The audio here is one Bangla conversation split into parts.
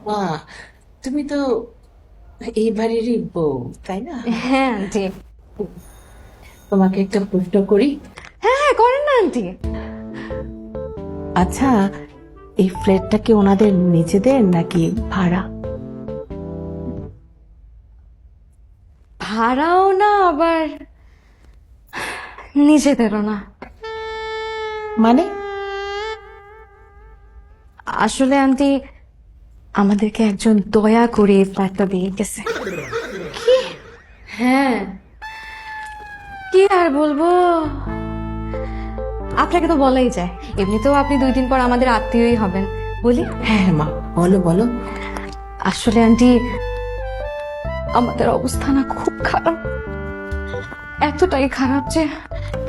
মা, তুমি তো এই বাড়িরই বউ, তাই না? হ্যাঁ আন্টি। তোমাকে একটা প্রশ্ন করি। হ্যাঁ হ্যাঁ, করেন না আন্টি। আচ্ছা, এই ফ্ল্যাটটা কি ওনাদের নিজেদের নাকি ভাড়া? ভাড়াও না আবার নিজেদেরও না। মানে? আসলে আন্টি, আমাদেরকে একজন দয়া করে এই ফ্ল্যাটটা দিয়ে গেছে। হ্যাঁ, কি আর বলবো, আপনাকে তো বলাই যায়। এমনিতেও আপনি 2 দিন পর আমাদের আত্মীয়ই হবেন। বলি, হ্যাঁ মা, বলো বলো। আসলে আন্টি, আমাদের অবস্থা না খুব খারাপ। এতটাই খারাপ যে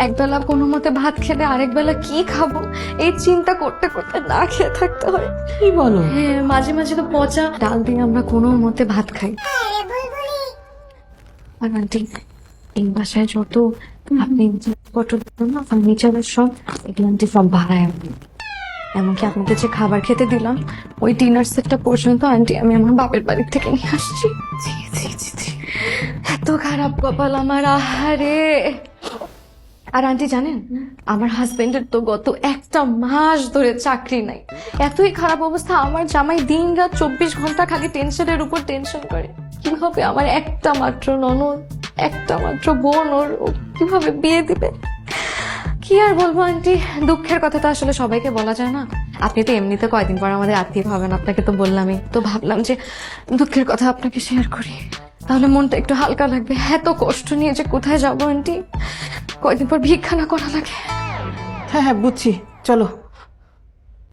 একবেলা কোনো মতে ভাত খেলে আরেক বেলা কি খাবো এই চিন্তা করতে করতে না খেয়ে থাকতে হয়। কি বলো? হ্যাঁ, মাঝে মাঝে তো পচা ডাল দিয়ে আমরা কোনো মতে ভাত খাই। আর আন্টি, এই বাসায় যত আপনি জিনিসপত্র না ফার্নিচারের সব, এগুলো আন্টি সব ভাড়ায় আনবে। এমনকি আপনাকে যে খাবার খেতে দিলাম ওই ডিনার সেটটা পর্যন্ত আন্টি আমি আমার বাপের বাড়ি থেকে নিয়ে আসছি। ছি, ছি, ছি, ছি। এত খারাপ কপাল আমার, আহারে। আর আন্টি জানেন, আমার হাজবেন্ডের তো গত 1 মাস ধরে চাকরি নাই। এতই খারাপ অবস্থা, আমার জামাই দিন রাত 24 ঘন্টা খালি টেনশনের উপর টেনশন করে। কিভাবে আমার একটা মাত্র ননদ, একটা মাত্র বোন, ও কিভাবে বিয়ে দিবে। কি আর বলবো আন্টি, দুঃখের কথা তো আসলে সবাইকে বলা যায় না। আপনি তো এমনিতে কয়দিন পর আমাদের আত্মীয় হবেন, আপনাকে তো বললামই। তো ভাবলাম যে দুঃখের কথা আপনাকে শেয়ার করি, তাহলে মনটা একটু হালকা লাগবে। এত কষ্ট নিয়ে যে কোথায় যাবো আন্টি, কয়দিন পর ভিক্ষা না করা লাগে। হ্যাঁ হ্যাঁ, বুঝছি, চলো।